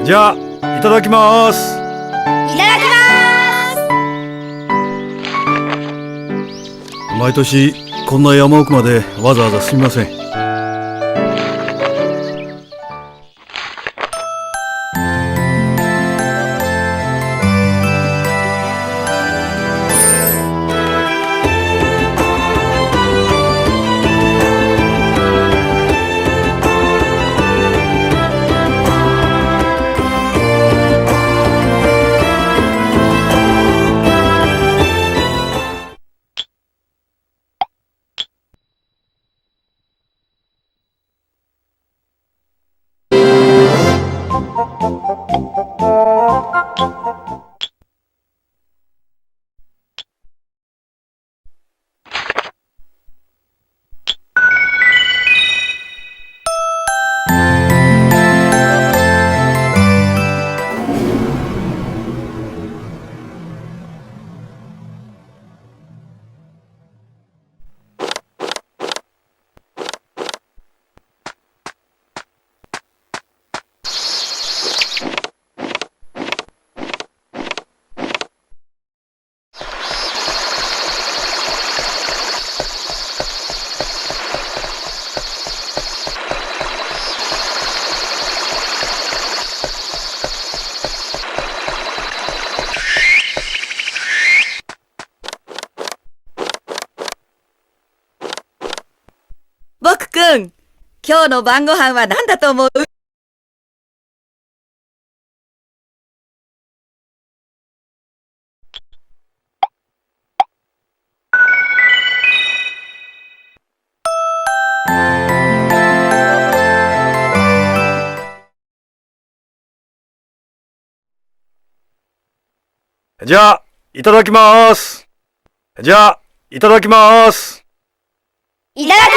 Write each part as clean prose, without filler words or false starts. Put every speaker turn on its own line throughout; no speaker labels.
じゃあ、いただきます。
いただきます。
毎年こんな山奥までわざわざすみません。
僕くん、今日の晩ご飯は何だと思う？
じゃあ、いただきます。じゃあ、いただきます。
いただきます。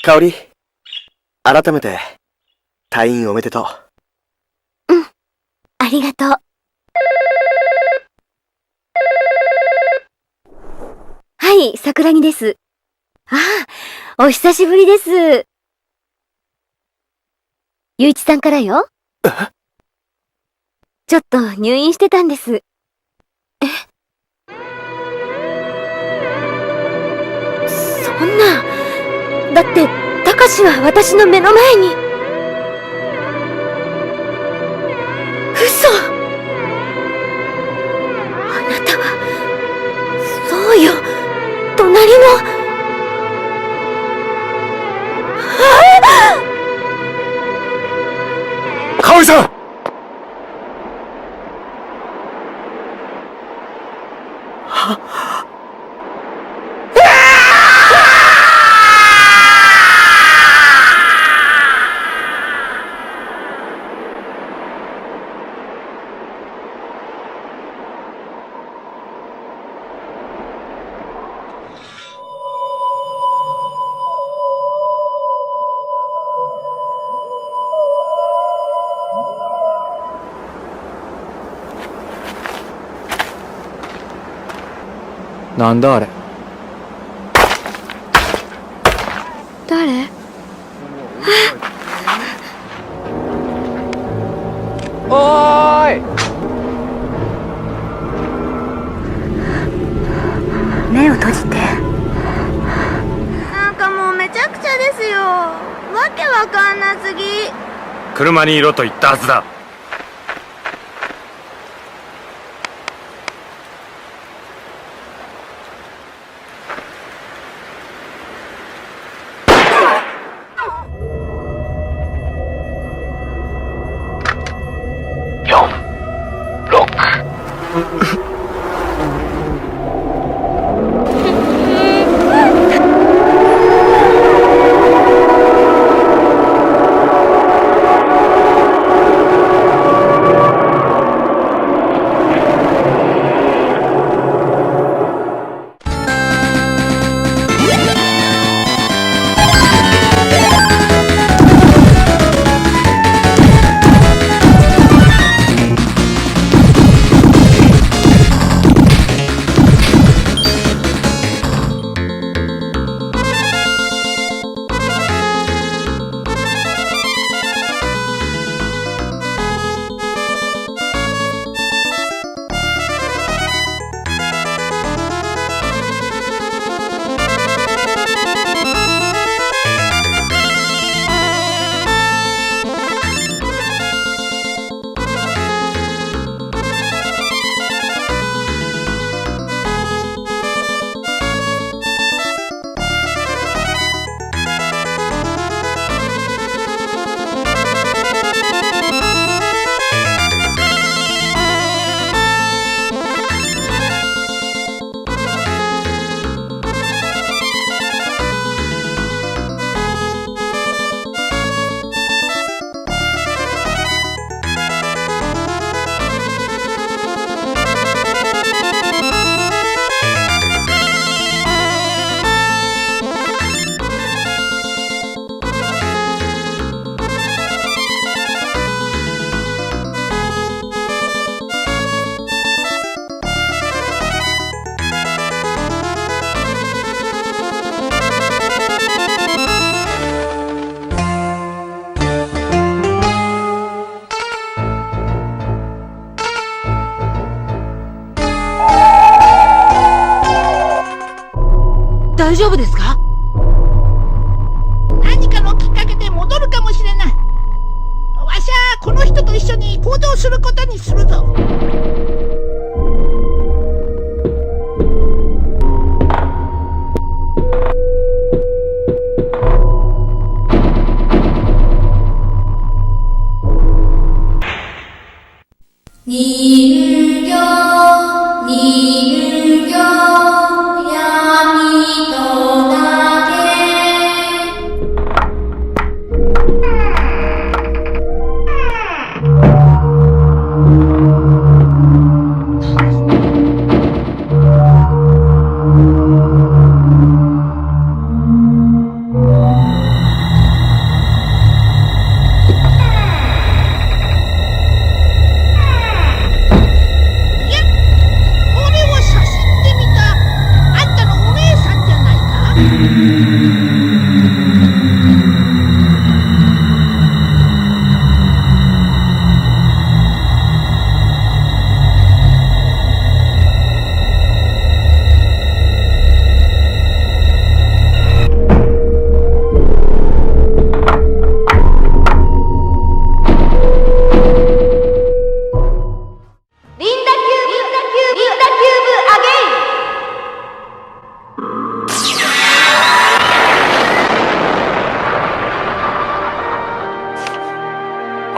香織、改めて、退院おめでとう。
うん、ありがとう。はい、桜木です。ああ、お久しぶりです。ゆういちさんからよ。ちょっと入院してたんです。橋は私の目の前に。嘘。あなたは、そうよ、隣の。
香織さん。
なんだあれ。
誰？
おーい。
目を閉じて。
なんかもうめちゃくちゃですよ。わけわかんなすぎ。
車にいろと言ったはずだ。
大丈夫ですか？何かのきっかけで戻るかもしれない。わしゃこの人と一緒に行動することにするぞ。
人形人形闇とな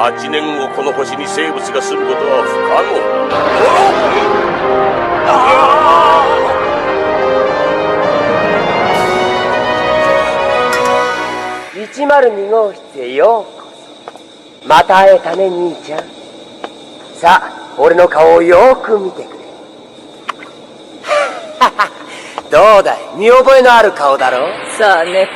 8年後この星に生物が住むことは不可
能。102号室へようこそ。また会えたね、兄ちゃん。さあ、俺の顔をよーく見てくれ。どうだい、見覚えのある顔だろ。
さあ、ネク。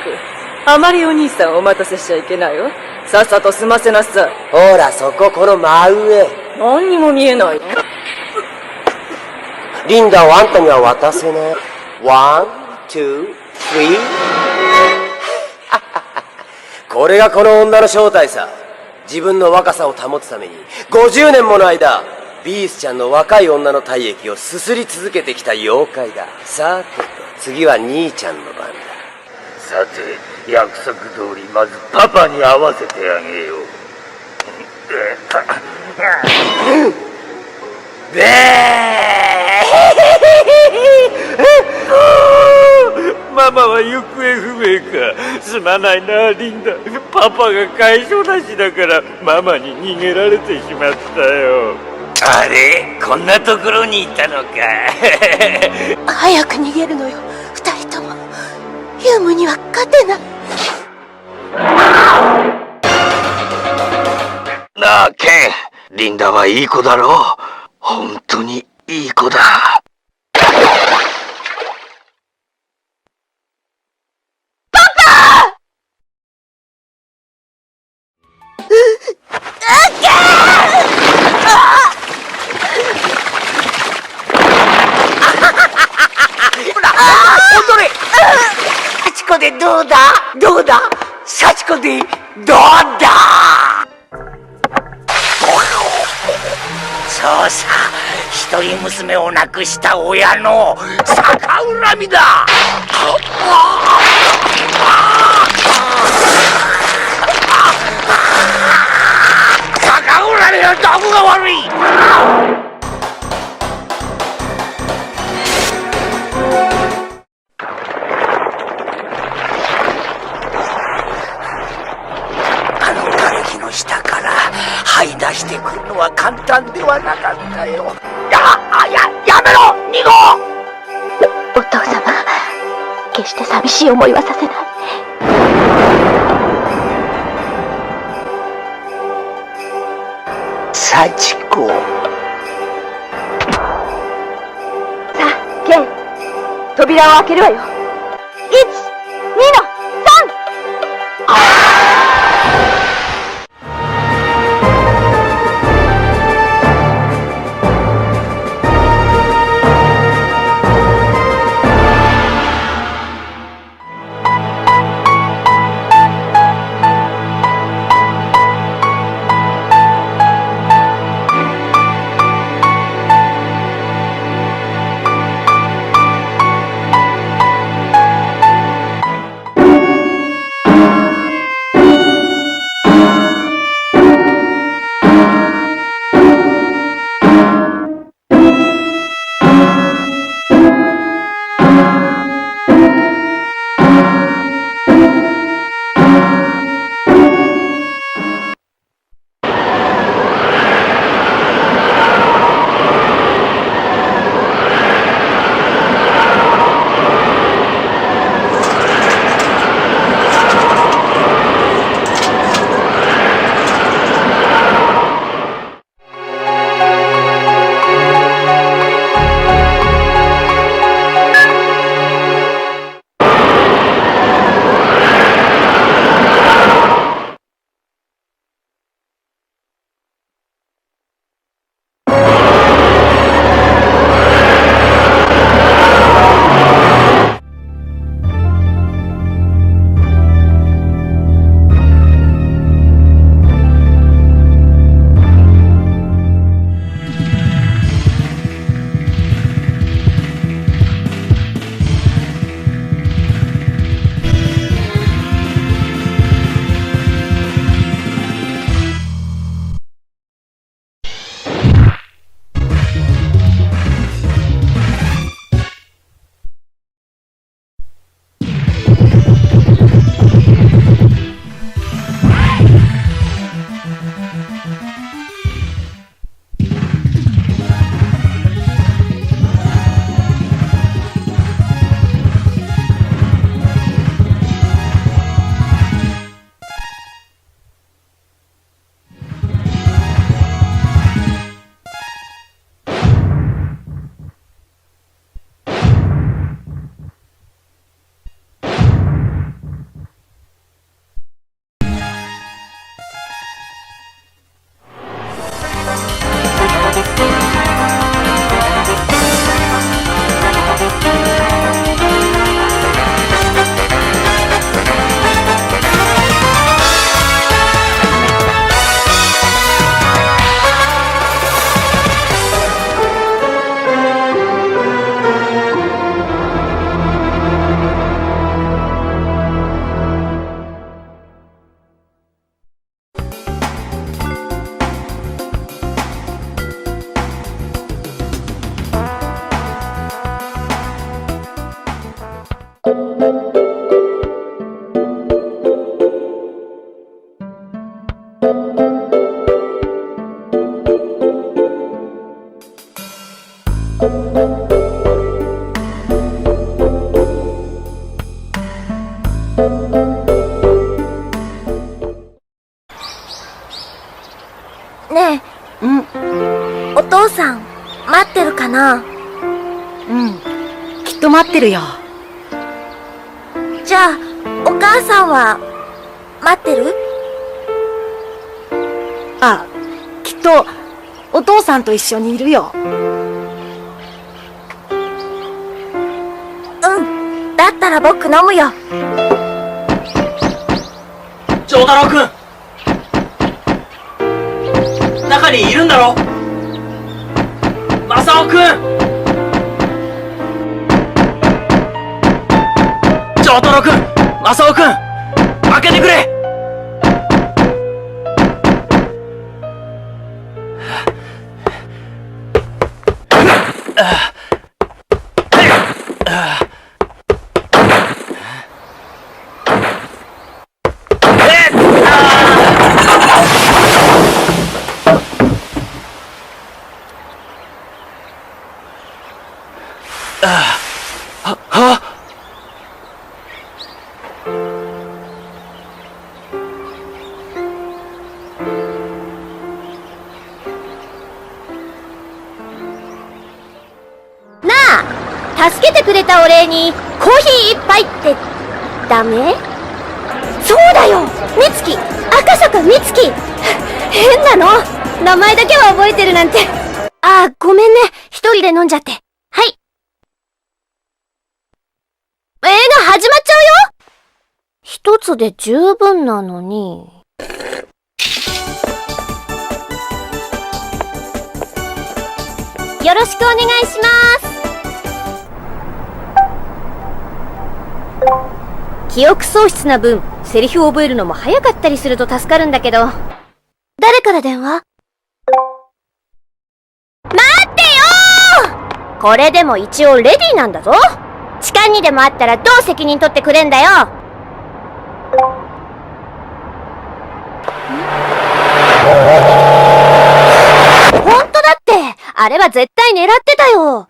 あまりお兄さんをお待たせしちゃいけないわ。さっさと済ませなさい。
ほら、そこ、この真上。
何にも見えない。
リンダをあんたには渡せない。ワン、ツー、スリー。これがこの女の正体さ。自分の若さを保つために50年もの間、ビースちゃんの若い女の体液をすすり続けてきた妖怪だ。さてと、次は兄ちゃんの番だ。
さて、約束通りまずパパに会わせてあげよう。
べ
ママは行方不明か。すまないな、リンダ。パパが会所なしだからママに逃げられてしまったよ。
あれ、こんなところにいたのか。
早く逃げるのよ、二人とも。ユームには勝てない。
なあ、ケン。リンダはいい子だろう。本当にいい子だ。
幸子でどうだ、どうだ、幸子でどうだ。
そうさ、一人娘を亡くした親の逆恨みだ。逆恨みはどこが悪い。あの瓦礫の下から這い出してくるのは簡単ではなかったよ。やめろ、2号。
お父様、決して寂しい思いはさせない。
幸子。
さあ、ケン、扉を開けるわよ。1、2の3。と待ってるよ。
じゃあ、お母さんは、待ってる？
あ、きっと、お父さんと一緒にいるよ。
うん。だったら僕飲むよ。
長太郎くん、中にいるんだろ？正雄くん、長太郎くん、正雄くん、開けてくれ。
助けてくれたお礼にコーヒー一杯ってダメ？そうだよ、美月、赤坂美月。変なの、名前だけは覚えてるなんて。あー、ごめんね、一人で飲んじゃって。はい。映画始まっちゃうよ。一つで十分なのに。よろしくお願いします。記憶喪失な分、セリフを覚えるのも早かったりすると助かるんだけど。誰から電話？待ってよー！これでも一応レディーなんだぞ。痴漢にでもあったらどう責任取ってくれんだよ。ほんとだって、あれは絶対狙ってたよ。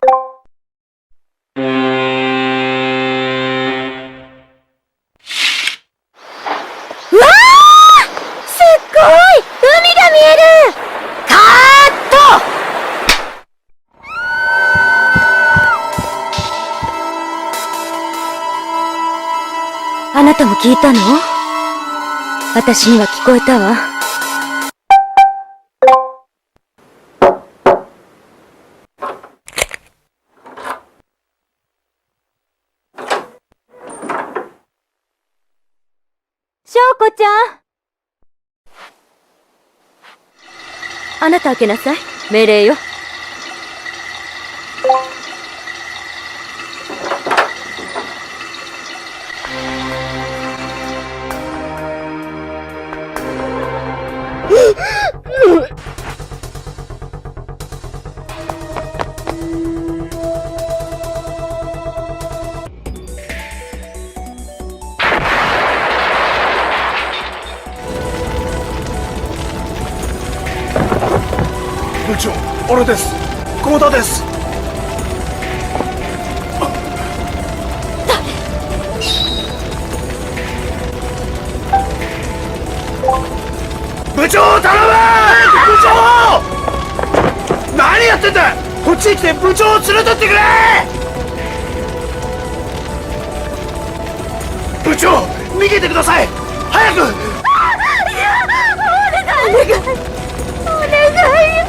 うわー！すっごい！海が見える！カーット！あなたも聞いたの？私には聞こえたわ。翔子ちゃん。あなた開けなさい。命令よ。
部長、俺です。幸田です。部長頼む！部長！何やってんだ！こっちに来て部長を連れてってくれ！部長、逃げてください！早く！お願い！お願いよ！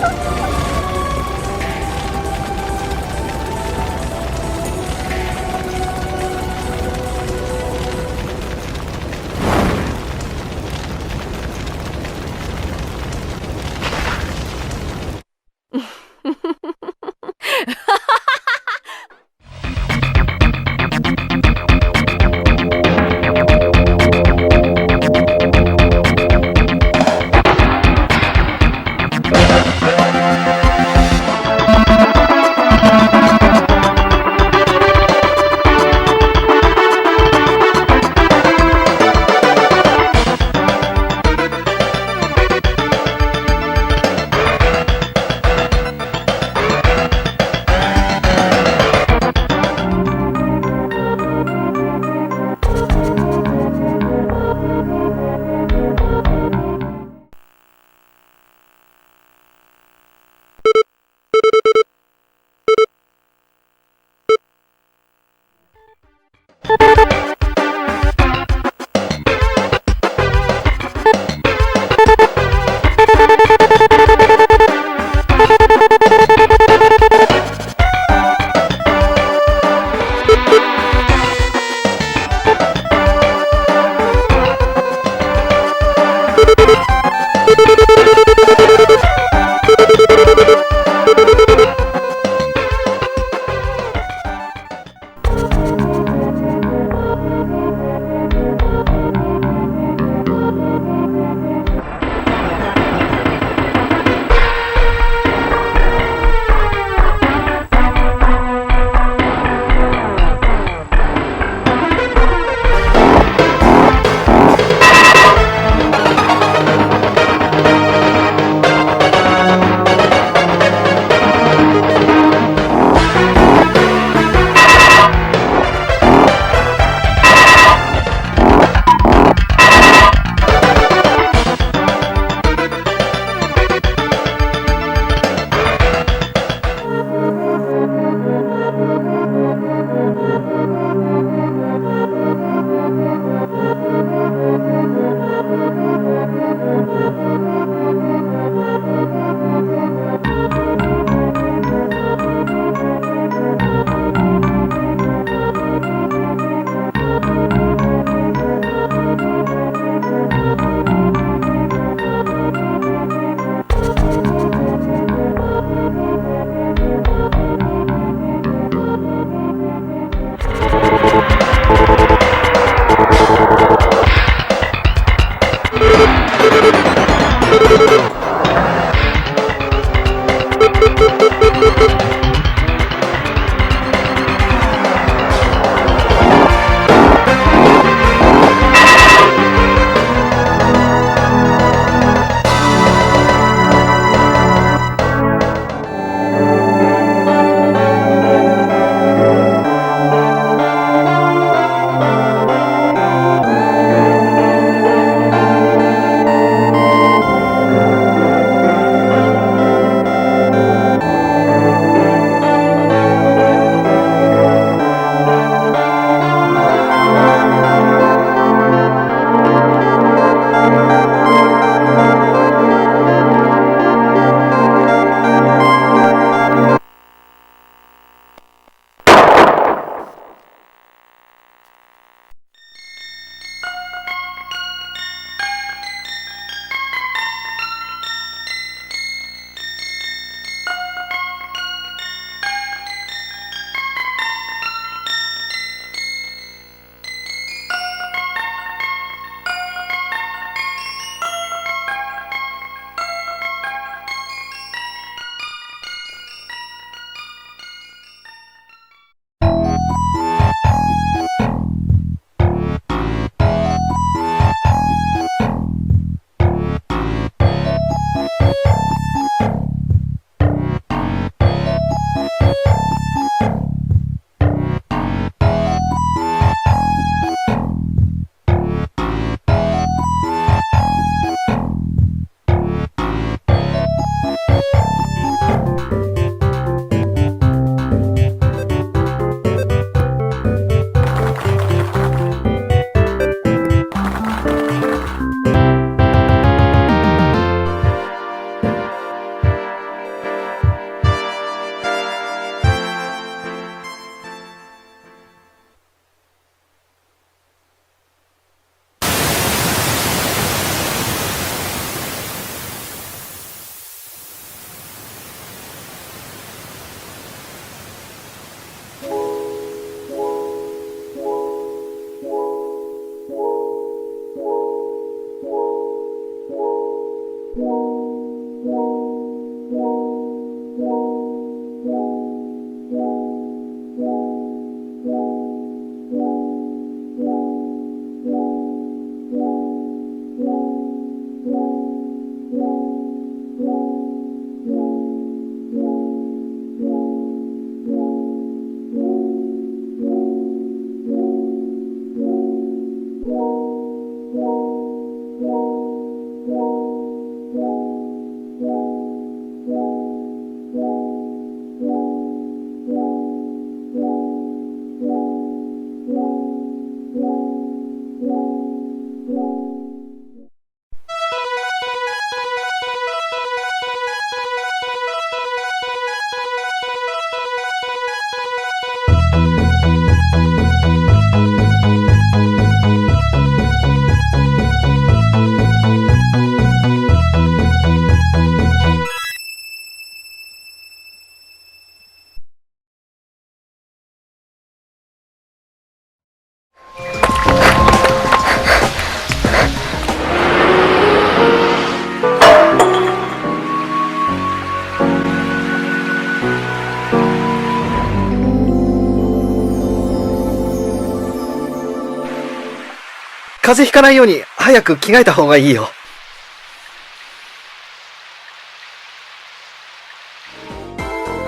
風邪ひかないように早く着替えた方がいいよ。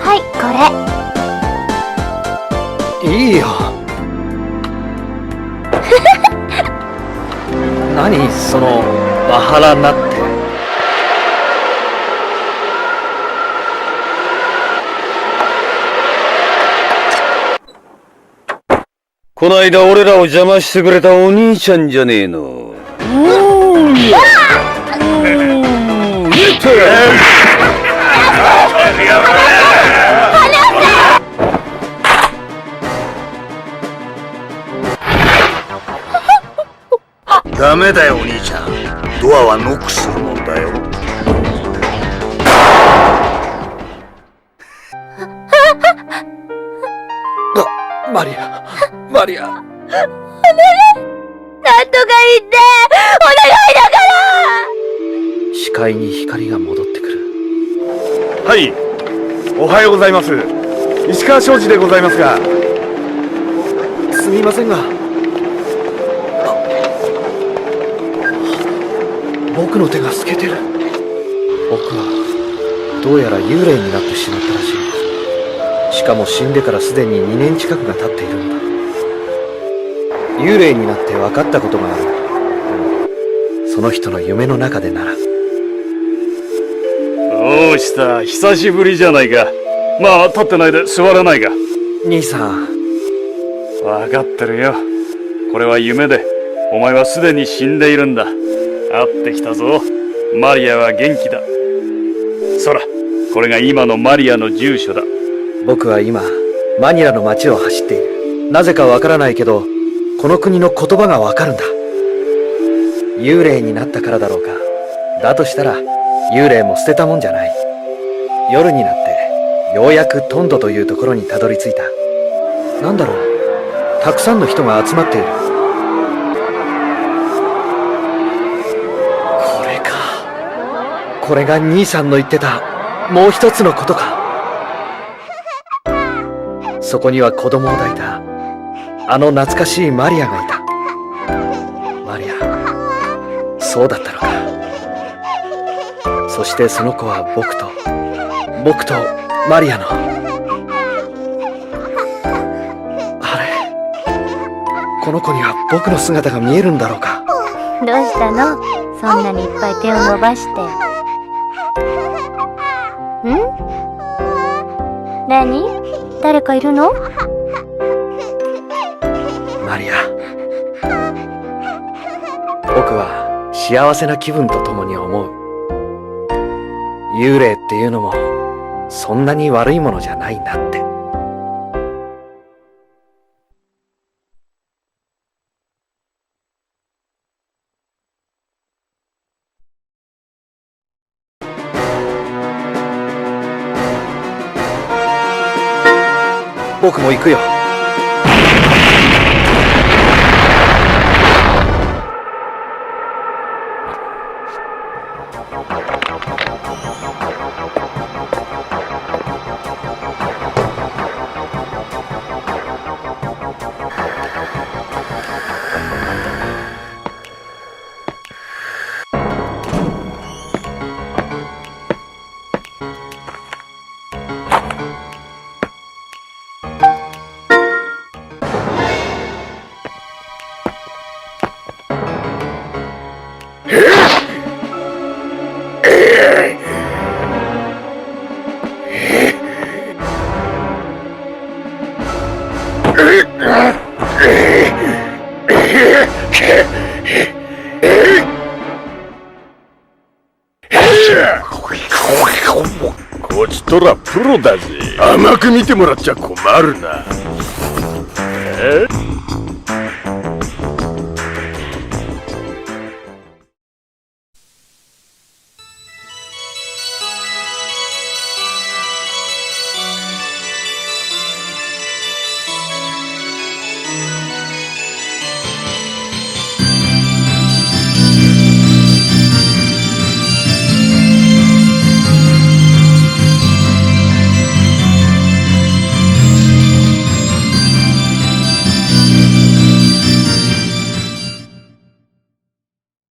はい、これ。
いいよ。何そのワハラなって。
こないだ俺らを邪魔してくれたお兄ちゃんじゃねえの。
ダメだよお兄ちゃん。ドアはノックするもんだよ。
マリア、マリア。
なんとか言ってお願いだから。
視界に光が戻ってくる。
はい、おはようございます。石川庄司でございますが。
すみませんが、僕の手が透けてる。僕はどうやら幽霊になってしまったらしい。しかも死んでからすでに2年近くが経っているんだ。幽霊になって分かったことがある。その人の夢の中でなら。
どうした久しぶりじゃないか。まあ立ってないで座らないか。
兄さん。
分かってるよ。これは夢でお前はすでに死んでいるんだ。会ってきたぞ。マリアは元気だ。そらこれが今のマリアの住所だ。
僕は今マニラの街を走っている。なぜかわからないけどこの国の言葉がわかるんだ。幽霊になったからだろうか。だとしたら幽霊も捨てたもんじゃない。夜になってようやくトンドというところにたどり着いた。なんだろう、たくさんの人が集まっている。これか。これが兄さんの言ってたもう一つのことか。そこには子供を抱いたあの懐かしいマリアがいた。マリア、そうだったのか。そしてその子は僕とマリアの。あれ、この子には僕の姿が見えるんだろうか。
どうしたの？そんなにいっぱい手を伸ばして。ん？何？誰かいるの？
マリア、僕は幸せな気分とともに思う。幽霊っていうのもそんなに悪いものじゃないんだって。僕も行くよ。
そらプロだぜ。甘く見てもらっちゃ困るな。